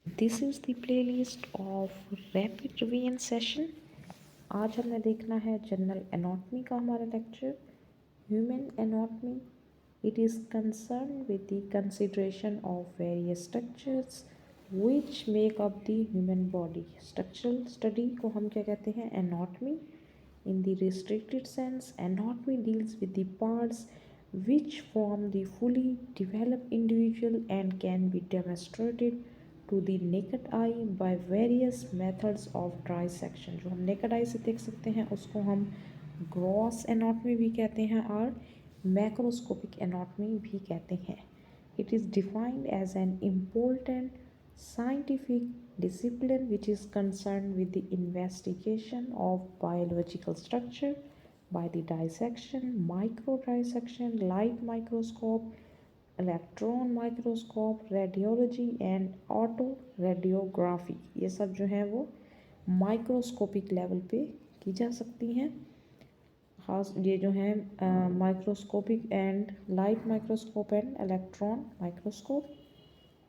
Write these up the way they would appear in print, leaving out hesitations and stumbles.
This is the playlist of rapid revision session. आज हमने देखना है जनरल एनाटॉमी का हमारा lecture, human anatomy. It is concern with the consideration of various structures which make up the human body. Structural study को हम क्या कहते हैं? Anatomy. In the restricted sense, anatomy deals with the parts which form the fully developed individual and can be demonstrated to the naked eye by various methods of dissection। जो हम naked eye से देख सकते हैं उसको हम gross anatomy भी कहते हैं और macroscopic anatomy भी कहते हैं। It is defined as an important scientific discipline which is concerned with the investigation of biological structure by the dissection, micro dissection, light microscope, electron microscope, radiology and auto radiography. ये सब जो है वो microscopic level पे की जा सकती हैं। खास ये जो है microscopic and light microscope and electron microscope.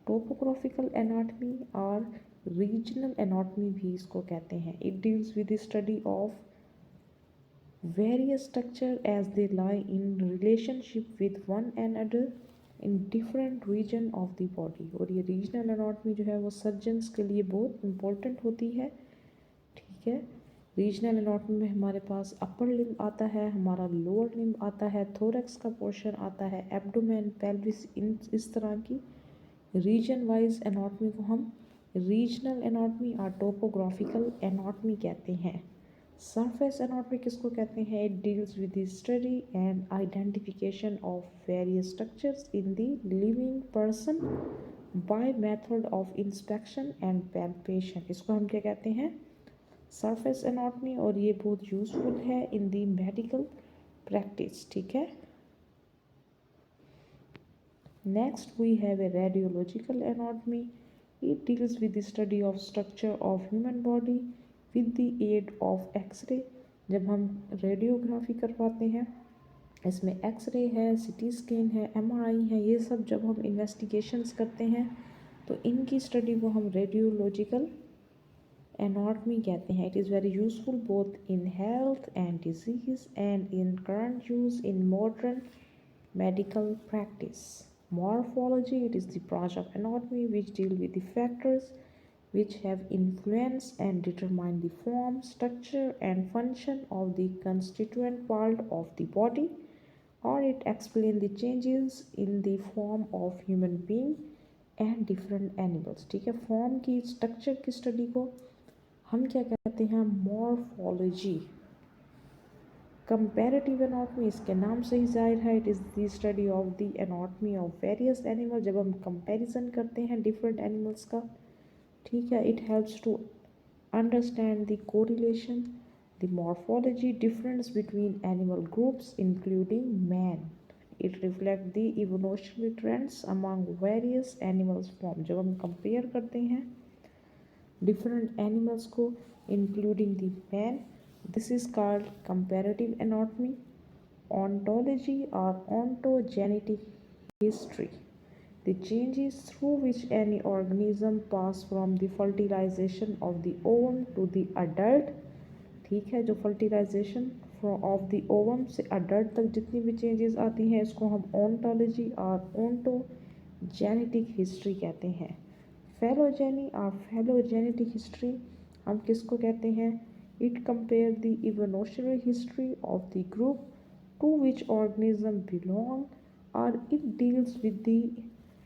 Topographical anatomy और रीजनल एनाटमी भी इसको कहते हैं। It deals with the study of various structure as they lie in relationship with one another in different region of the body। और ये regional anatomy जो है वो सर्जन्स के लिए बहुत इम्पोर्टेंट होती है। ठीक है, रीजनल एनाटमी में हमारे पास अपर लिम्ब आता है, हमारा लोअर लिम्ब आता है, थोरैक्स का पोर्शन आता है, एब्डोमेन, पेल्विस, इन इस तरह की रीजन वाइज एनाटमी को हम रीजनल एनाटमी और टोपोग्राफिकल एनाटमी कहते हैं। सरफेस एनाटमी किसको कहते हैं? It deals with the study and identification of various structures in the living person by method of inspection and palpation. इसको हम क्या कहते हैं? Surface anatomy. और ये बहुत यूजफुल है इन द मेडिकल प्रैक्टिस। ठीक है, next we have a radiological anatomy। It deals with the study of structure of human body with the aid of x-ray। जब हम रेडियोग्राफी करवाते हैं इसमें एक्सरे है, सीटी स्कैन है, एमआरआई है, ये सब जब हम इन्वेस्टिगेशंस करते हैं तो इनकी स्टडी को हम रेडियोलॉजिकल एनाटमी कहते हैं। It is very useful both in health and disease and in current use in modern medical practice। Morphology, it is the branch of anatomy which deal with the factors which have influence and determine the form, structure and function of the constituent part of the body, or it explain the changes in the form of human being and different animals। ठीक है, form की structure की study को हम क्या कहते हैं? Morphology. Comparative anatomy, इसके नाम से ही जाहिर है, it is the study of the anatomy of various animal. जब हम कंपैरिजन करते हैं डिफरेंट एनिमल्स का, ठीक है, it helps to understand the correlation, the morphology difference between animal groups including man. It reflect the evolutionary trends among various animals form. जब हम compare करते हैं डिफरेंट एनिमल्स को including the man, this is called comparative anatomy। Ontology or ontogenetic history, the changes through which any organism pass from the fertilization of the ovum to the adult। ठीक है, जो fertilisation of the ovum से adult तक जितनी भी changes आती हैं इसको हम ओंटोलॉजी और ओंटोजेनेटिक हिस्ट्री कहते हैं। फेलोजेनी और फेलोजेनेटिक हिस्ट्री हम किसको कहते हैं? It compares the evolutionary history of the group to which organism belong, or it deals with the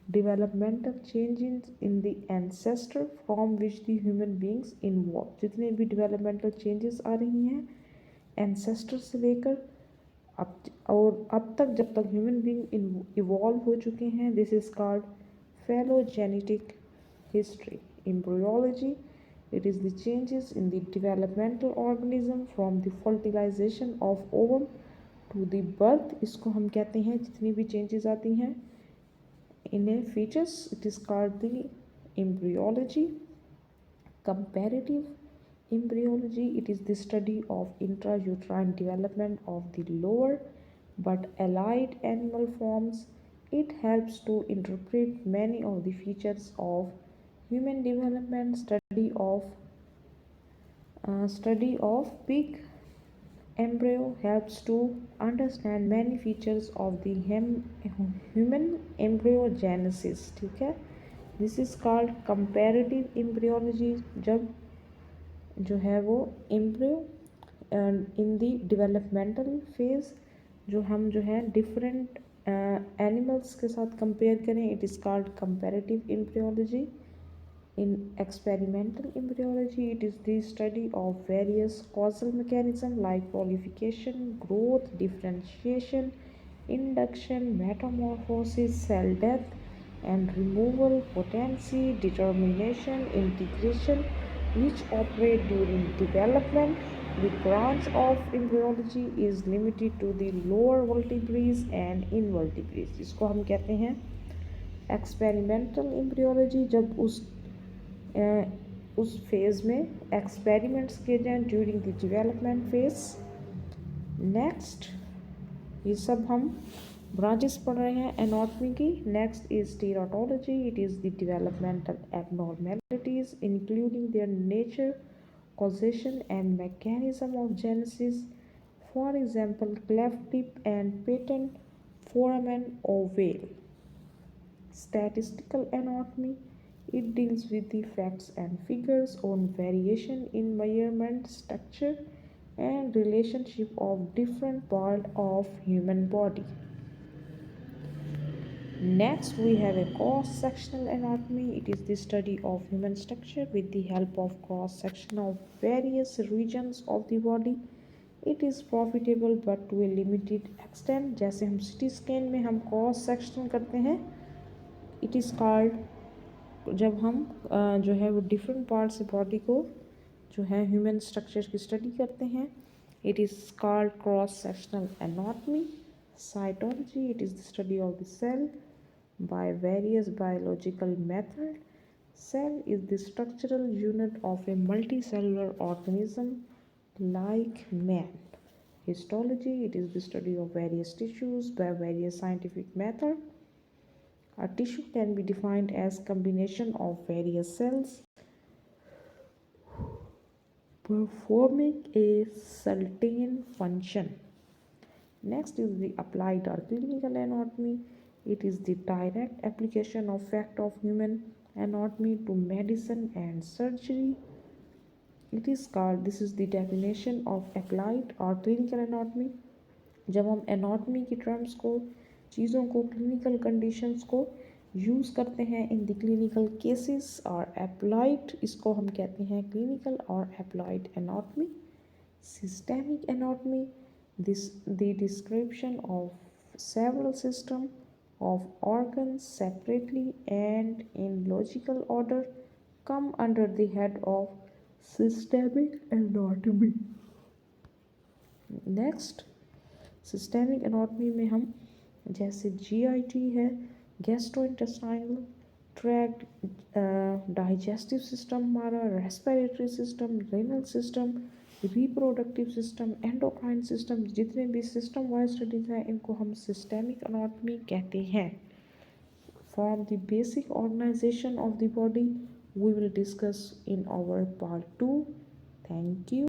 developmental changes in the ancestor from which the human beings involve। जितने भी developmental changes आ रही हैं ancestor से लेकर अब तक जब तक ह्यूमन बींग इवॉल्व हो चुके हैं, this is called phylogenetic history। Embryology, it is the changes in the developmental organism from the fertilization of ovum to the birth। इसको हम कहते हैं जितनी भी changes आती हैं इन्हें features, it is called the embryology। Comparative embryology, it is the study of intrauterine development of the lower but allied animal forms। It helps to interpret many of the features of Human development study of pig embryo helps to understand many features of the human embryogenesis. ठीक है, this is called comparative embryology. जब जो है वो embryo in the developmental phase जो हम जो है डिफरेंट एनिमल्स के साथ कंपेयर करें, it is called comparative embryology. In experimental embryology, it is the study of various causal mechanisms like proliferation, growth, differentiation, induction, metamorphosis, cell death and removal, potency, determination, integration, which operate during development. The branch of embryology is limited to the lower vertebrates and invertebrates. इसको हम कहते हैं experimental embryology. जब उस phase में experiments किए जाएँ during the development phase. Next ये सब हम ब्रांचेस पढ़ रहे हैं एनाटॉमी की। Next is teratology, it is the developmental abnormalities including their nature, causation and mechanism of genesis. For example, cleft lip and patent foramen ovale. Statistical anatomy, it deals with the facts and figures on variation in measurement, structure and relationship of different parts of human body. Next, we have a cross-sectional anatomy. It is the study of human structure with the help of cross-section of various regions of the body. It is profitable but to a limited extent. जैसे हम CT scan में हम cross section करते हैं, it is called जब हम जो है वो different parts से body को जो है human structure की study करते हैं, it is called cross-sectional anatomy. Cytology, it is the study of the cell by various biological methods. Cell is the structural unit of a multicellular organism like man. Histology, it is the study of various tissues by various scientific methods. A tissue can be defined as combination of various cells performing a certain function. Next is the applied or clinical anatomy. It is the direct application of fact of human anatomy to medicine and surgery. It is called, this is the definition of applied or clinical anatomy. जब हम anatomy की terms को, चीज़ों को, clinical conditions को use करते हैं in the clinical cases और applied, इसको हम कहते हैं clinical और applied anatomy. Systemic anatomy, the description of several systems of organs separately and in logical order come under the head of systemic anatomy. Next, systemic anatomy में हम जैसे GIT है, gastrointestinal tract, digestive system हमारा, respiratory system, renal system, reproductive system, endocrine system, जितने भी system wise studies हैं इनको हम systemic anatomy कहते हैं. From the basic organization of the body we will discuss in our part 2. Thank you.